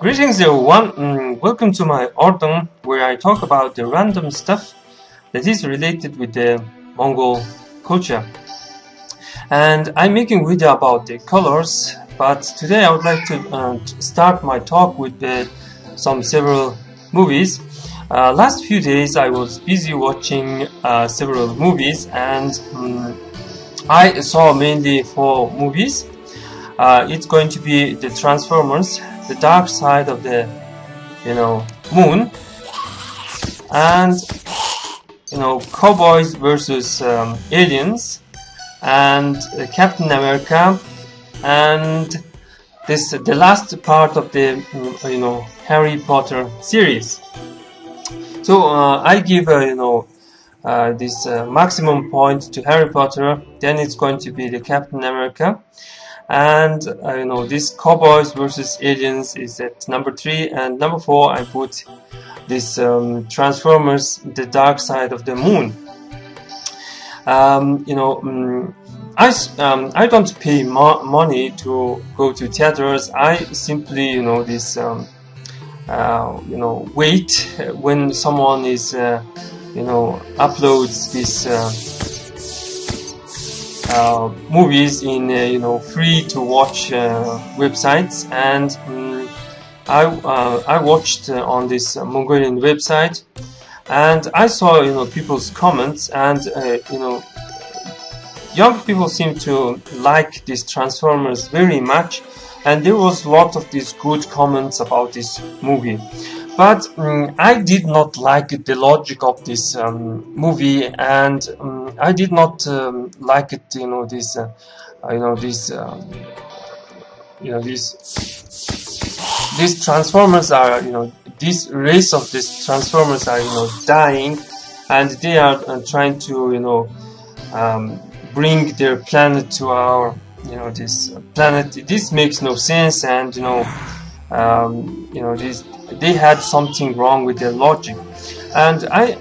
Greetings everyone, welcome to my Oredon, where I talk about the random stuff that is related with the Mongol culture. And I'm making a video about the colors, but today I would like to start my talk with several movies. Last few days I was busy watching several movies, and I saw mainly 4 movies. It's going to be the Transformers, the Dark Side of the Moon, and Cowboys versus Aliens, and Captain America, and the last part of the Harry Potter series. So I give this maximum point to Harry Potter, then it's going to be the Captain America, and this Cowboys versus Aliens is at number 3, and number 4 I put this Transformers, the Dark Side of the Moon. I don't pay money to go to theaters. I simply wait when someone is uploads this movies in free to watch websites, and I watched on this Mongolian website, and I saw people's comments, and young people seem to like these Transformers very much, and there was a lot of these good comments about this movie. But I did not like the logic of this movie, and I did not like it. These Transformers are, this race of these Transformers are, dying, and they are trying to, bring their planet to our, this planet. This makes no sense, and they had something wrong with their logic. And I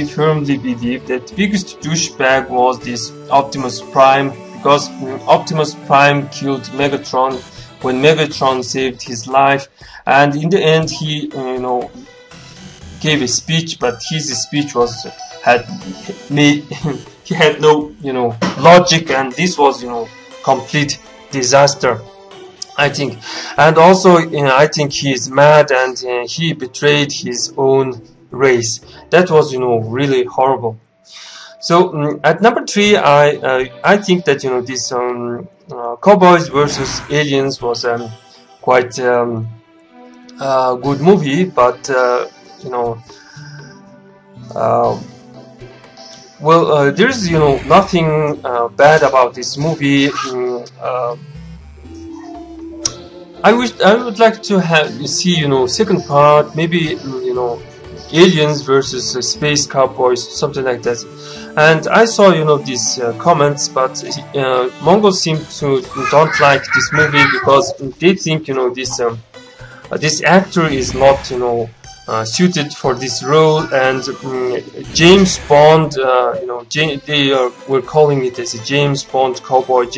firmly believe that the biggest douchebag was this Optimus Prime, because Optimus Prime killed Megatron when Megatron saved his life, and in the end he gave a speech, but his speech he had no logic, and this was complete disaster, I think. And also I think he is mad, and he betrayed his own race. That was really horrible. So at number 3 I think that this Cowboys versus Aliens was quite good movie, but there's nothing bad about this movie. I would like to see second part, maybe Aliens versus Space Cowboys, something like that. And I saw these comments, but Mongols seem to don't like this movie because they think this actor is not suited for this role, and James Bond, they were calling it as a James Bond cowboy,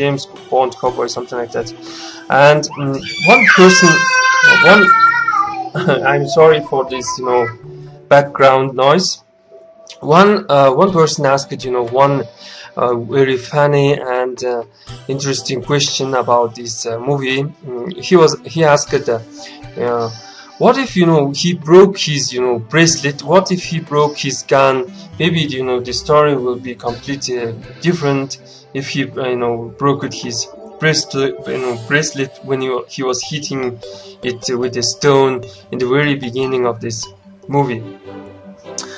something like that. And one person, I'm sorry for this, background noise. One person asked, one very funny and interesting question about this movie. He asked, what if he broke his bracelet? What if he broke his gun? Maybe the story will be completely different if he broke his bracelet when he was hitting it with a stone in the very beginning of this movie.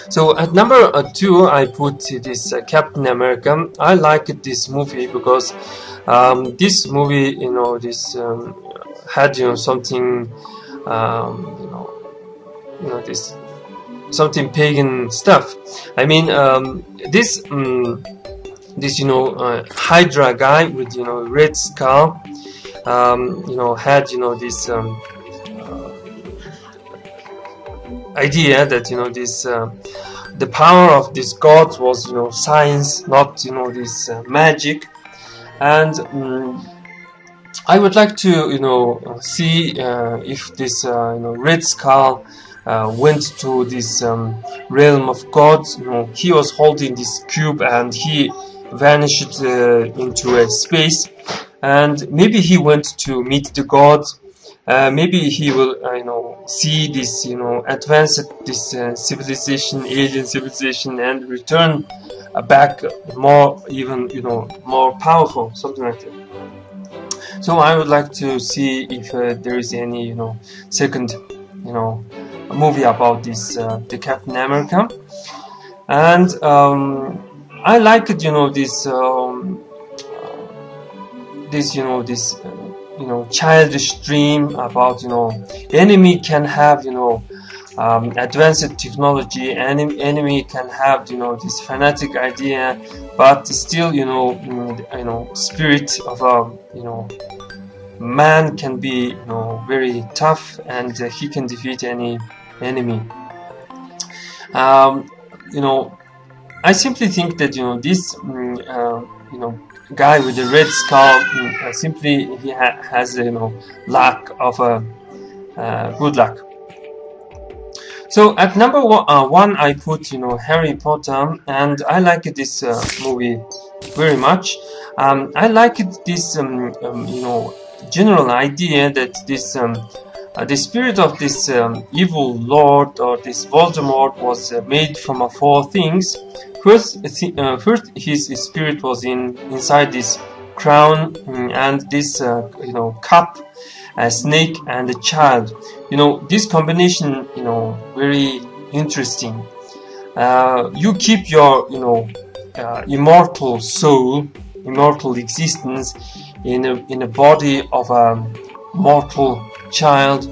So at number 2 I put this Captain America. I liked this movie because this movie had something this something pagan stuff. I mean this Hydra guy with red skull had this idea that this the power of this god was science, not this magic. And I would like to, see if this, Red Skull went to this realm of gods. He was holding this cube and he vanished into a space, and maybe he went to meet the gods. Maybe he will, see this, advanced this civilization, alien civilization, and return back more, even, more powerful, something like that. So I would like to see if there is any, second, movie about this, the Captain America, and I like it, this childish dream about, enemy can have, advanced technology, and enemy can have, this fanatic idea, but still, spirit of a, man can be, very tough, and he can defeat any enemy. I simply think that, this, guy with the red skull, simply he has, lack of good luck. So at number one, I put, Harry Potter, and I like this movie very much. I like this, general idea that this, the spirit of this evil lord, or this Voldemort, was made from four things. First, his spirit was inside this crown, and this, cup, a snake, and a child. This combination, very interesting. You keep your, immortal soul, immortal existence in a body of a mortal child,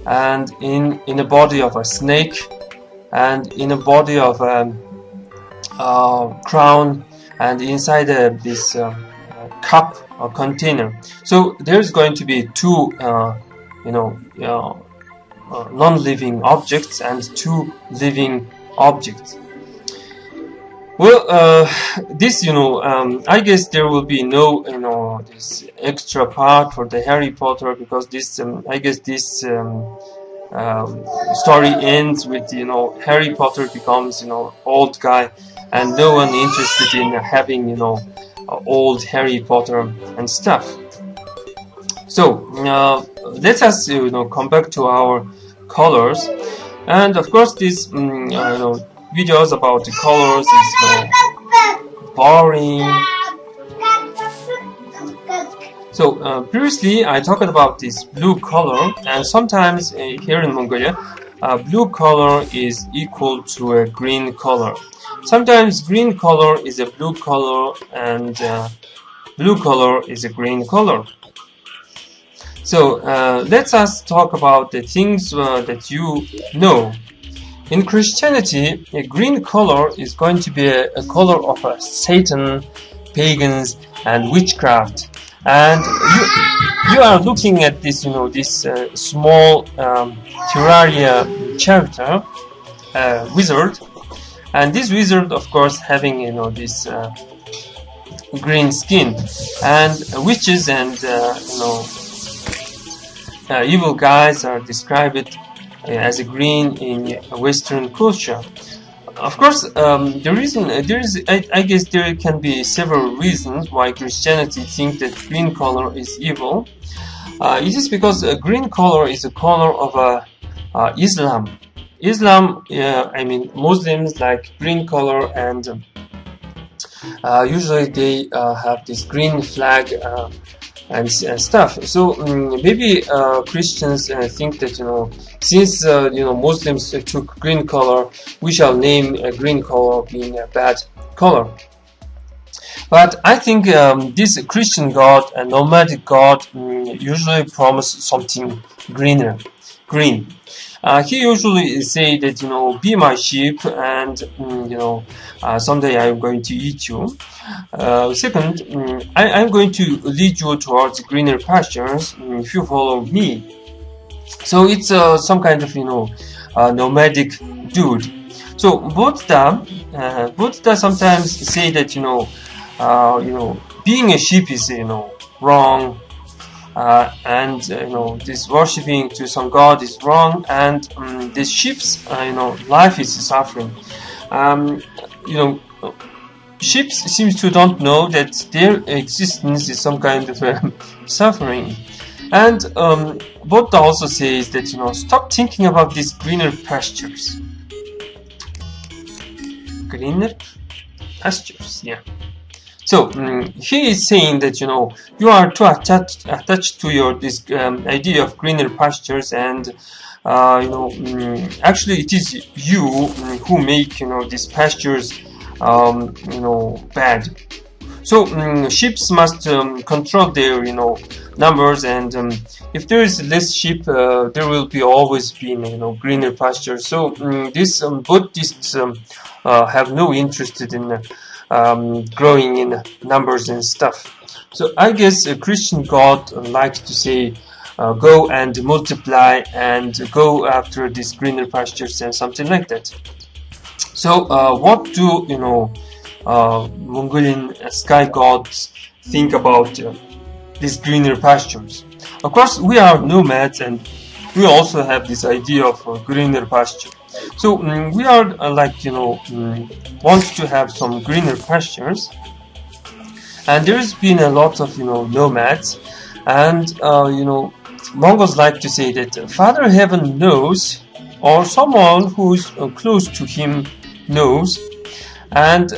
and in a body of a snake, and in a body of a crown, and inside this cup or container. So there's going to be two, non-living objects and two living objects. Well, this, I guess there will be no, this extra part for the Harry Potter, because this, I guess this story ends with, Harry Potter becomes, old guy, and no one interested in having, old Harry Potter and stuff. So let us, come back to our colors, and of course this, videos about the colors is boring. So previously I talked about this blue color, and sometimes here in Mongolia, blue color is equal to a green color. Sometimes green color is a blue color, and blue color is a green color. So let us talk about the things that you know. In Christianity, a green color is going to be a color of Satan, pagans, and witchcraft. And you are looking at this, this small terraria character, wizard, and this wizard, of course, having this green skin, and witches and evil guys are described as a green in Western culture. Of course, the reason I guess there can be several reasons why Christianity thinks that green color is evil. It is because green color is a color of Islam. Islam, I mean, Muslims like green color, and usually they have this green flag and stuff. So maybe Christians think that since Muslims took green color, we shall name a green color being a bad color. But I think this Christian God, a nomadic God, usually promise something green. He usually say that be my sheep, and someday I'm going to eat you. Second, I'm going to lead you towards greener pastures if you follow me. So it's some kind of nomadic dude. So Buddha sometimes say that being a sheep is wrong, and this worshipping to some god is wrong, and the sheep's life is suffering. Sheep seems to don't know that their existence is some kind of suffering. And Buddha also says that stop thinking about these greener pastures. Greener pastures, yeah. So he is saying that you are too attached to your this idea of greener pastures, and actually it is you who make these pastures bad. So sheep must control their numbers, and if there is less sheep, there will be always be greener pastures. So these Buddhists have no interest in growing in numbers and stuff. So I guess a Christian God likes to say, go and multiply and go after these greener pastures and something like that. So what do Mongolian sky gods think about these greener pastures? Of course, we are nomads, and we also have this idea of greener pasture. So we are want to have some greener pastures, and there's been a lot of nomads, and Mongols like to say that Father Heaven knows, or someone who's close to him knows, and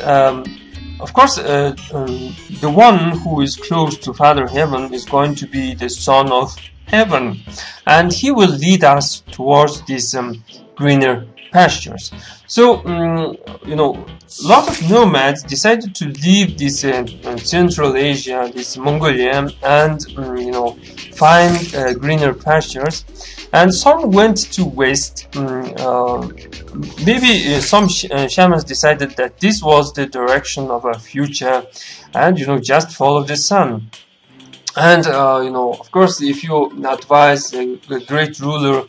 of course the one who is close to Father Heaven is going to be the Son of Heaven, and he will lead us towards these greener pastures. So lot of nomads decided to leave this Central Asia, this Mongolia, and find greener pastures. And some went to west. Maybe some shamans decided that this was the direction of our future, and just follow the sun. And of course, if you advise a great ruler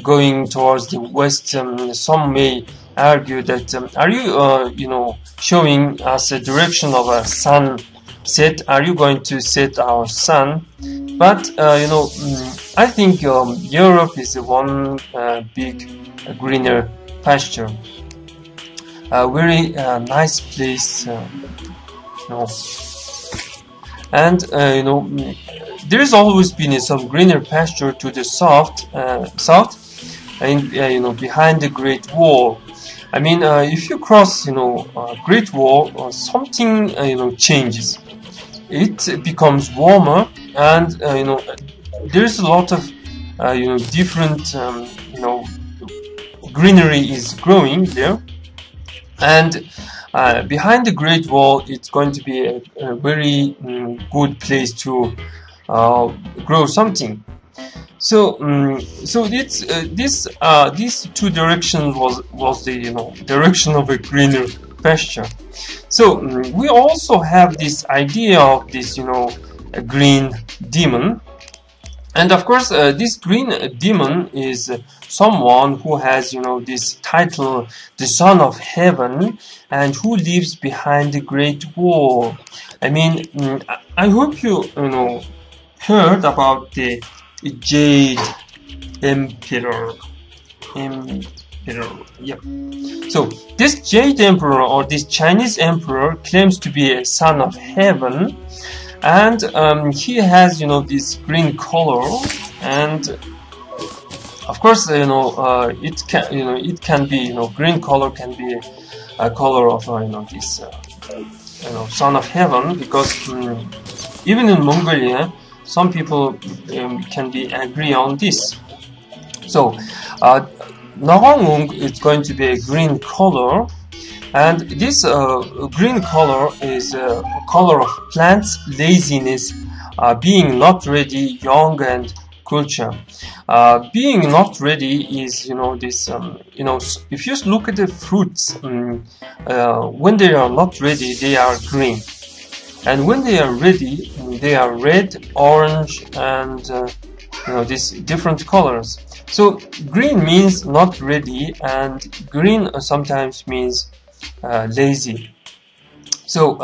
going towards the west, some may argue that are you showing us a direction of a sunset? Are you going to set our sun? But I think Europe is one big greener pasture, a very nice place. And there has always been some greener pasture to the south, and behind the Great Wall. I mean, if you cross, Great Wall, something changes. It becomes warmer, and there's a lot of different greenery is growing there, and behind the Great Wall, it's going to be a very good place to grow something. So, these two directions was the direction of a greener pasture. So we also have this idea of this a green demon, and of course this green demon is someone who has this title, the Son of Heaven, and who lives behind the Great Wall. I mean, I hope you heard about the Jade Emperor. Yep. So this Jade Emperor, or this Chinese Emperor, claims to be a son of heaven, and he has this green color, and of course it can be green color can be a color of this son of heaven, because even in Mongolia some people can be agree on this. So Nogoon is going to be a green color, and this green color is a color of plants, laziness, being not ready, young and culture. Being not ready is this if you look at the fruits, when they are not ready they are green, and when they are ready they are red, orange, and these different colors. So green means not ready, and green sometimes means lazy. So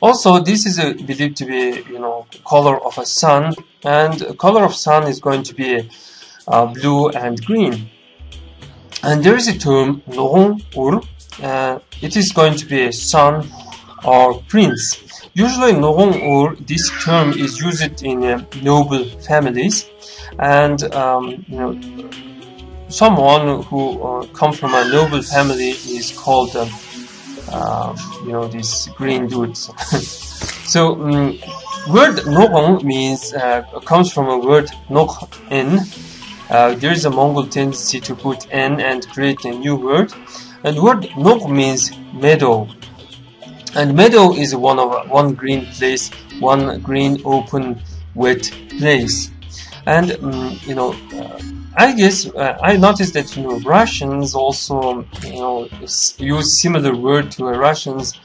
also this is believed to be, you know, color of a sun, and color of sun is going to be blue and green. And there is a term Nogoon Ur. It is going to be a son or prince. Usually Nogoon Ur, this term is used in noble families, and you know, someone who comes from a noble family is called you know, these green dudes. So word Nogoon means comes from a word Nog N. There is a Mongol tendency to put N and create a new word, and word Nog means meadow, and meadow is one green place, one green open wet place. And you know, I guess I noticed that, you know, Russians also, you know, use similar word to Russians,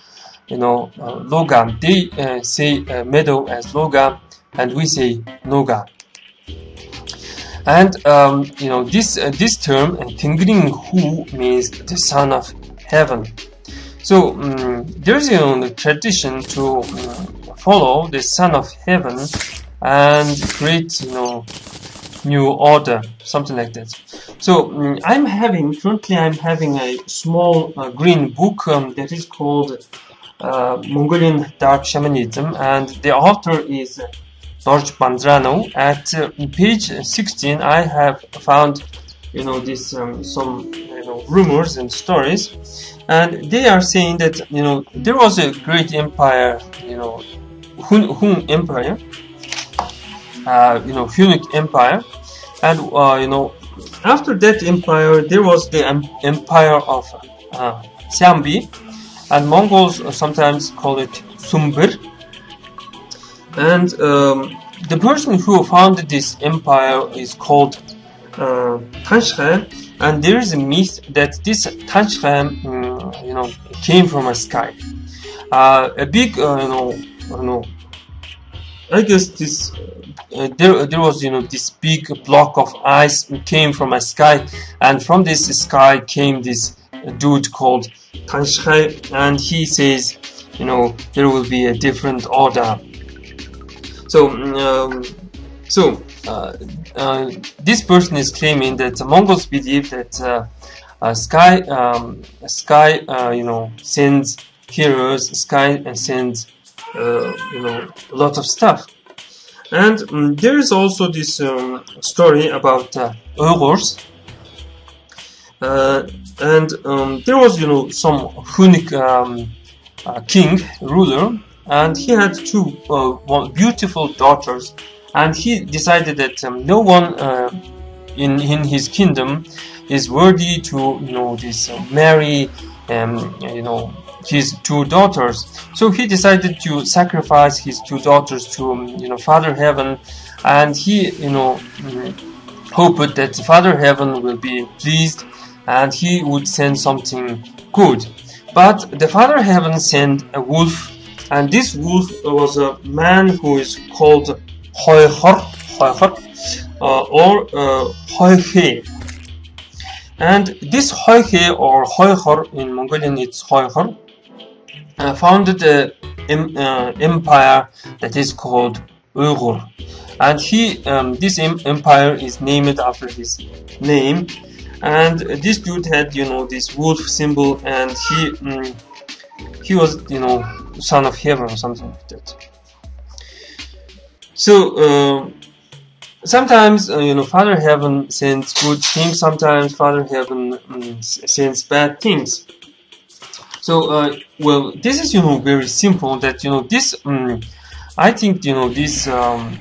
you know, loga. They say meadow as loga, and we say noga. And you know, this term Greenboy means the son of heaven. So there's, you know, the tradition to follow the son of heaven and create, you know, new order, something like that. So currently I'm having a small green book that is called Mongolian Dark Shamanism, and the author is George Bandrano. At page 16 I have found, you know, this some, you know, rumors and stories, and they are saying that, you know, there was a great empire, you know, Hun Empire, you know, Hunnic Empire, and you know, after that empire there was the empire of Xianbi, and Mongols sometimes call it Sumbir. And the person who founded this empire is called Tanshkhan, and there is a myth that this Tanshkhan, you know, came from a sky. A big, you know, I guess this there was, you know, this big block of ice came from a sky, and from this sky came this dude called Tanshkhan, and he says, you know, there will be a different order. So, this person is claiming that the Mongols believe that sky, you know, sends heroes, sky sends, you know, a lot of stuff. And there is also this story about Uyghurs, and there was, you know, some Hunnic king, ruler, and he had two beautiful daughters, and he decided that no one in his kingdom is worthy to, you know, this marry you know, his two daughters. So he decided to sacrifice his two daughters to, you know, Father Heaven, and he, you know, hoped that Father Heaven will be pleased and he would send something good. But the Father Heaven sent a wolf, and this wolf was a man who is called Huhhuu or Huhhuu. And this Huhhuu or Huhhuu, in Mongolian it's Huhhuu, founded an empire that is called Uyghur. And this empire is named after his name. And this dude had, you know, this wolf symbol, and he was, you know, son of heaven or something like that. So sometimes, you know, Father Heaven sends good things. Sometimes Father Heaven sends bad things. So well, this is, you know, very simple. That, you know, this I think, you know, this Huhhuu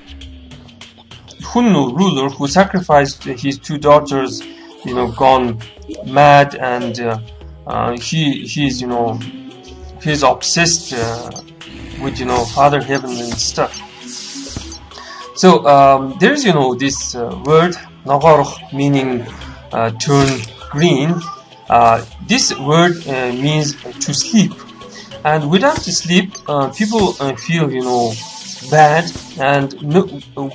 ruler who sacrificed his two daughters, you know, gone mad, and he's, you know, he's obsessed with, you know, Father Heaven and stuff. So there's, you know, this word Nagorh, meaning turn green. This word means to sleep, and without sleep people feel, you know, bad, and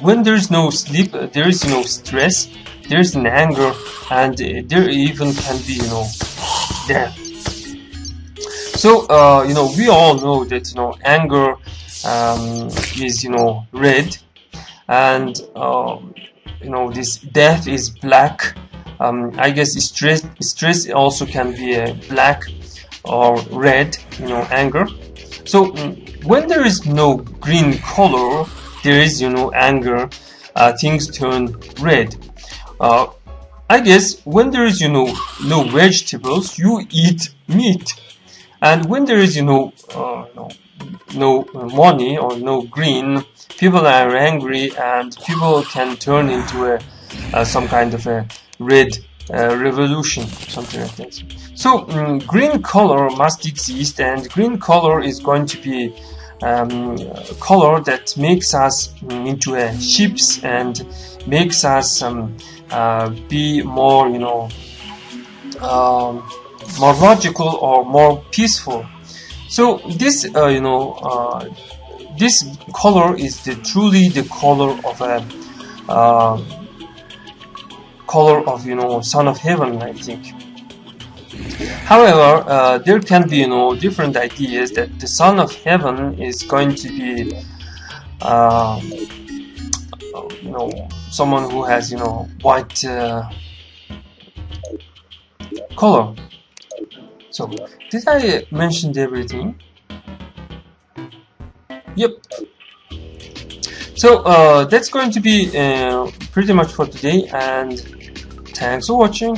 when there's no sleep there is, you know, stress, there's an anger, and there even can be, you know, death. So we all know that anger is red, and this death is black. I guess stress also can be black or red, anger. So when there is no green color, there is anger, things turn red. I guess when there is no vegetables, you eat meat, and when there is no money or no green, people are angry, and people can turn into some kind of a red revolution, something like that. So green color must exist, and green color is going to be color that makes us into ships and makes us be more more logical or more peaceful. So this this color is truly the color of a Son of Heaven, I think. However, there can be different ideas that the Son of Heaven is going to be someone who has white color. So did I mention everything? Yep. So that's going to be pretty much for today, and thanks for watching.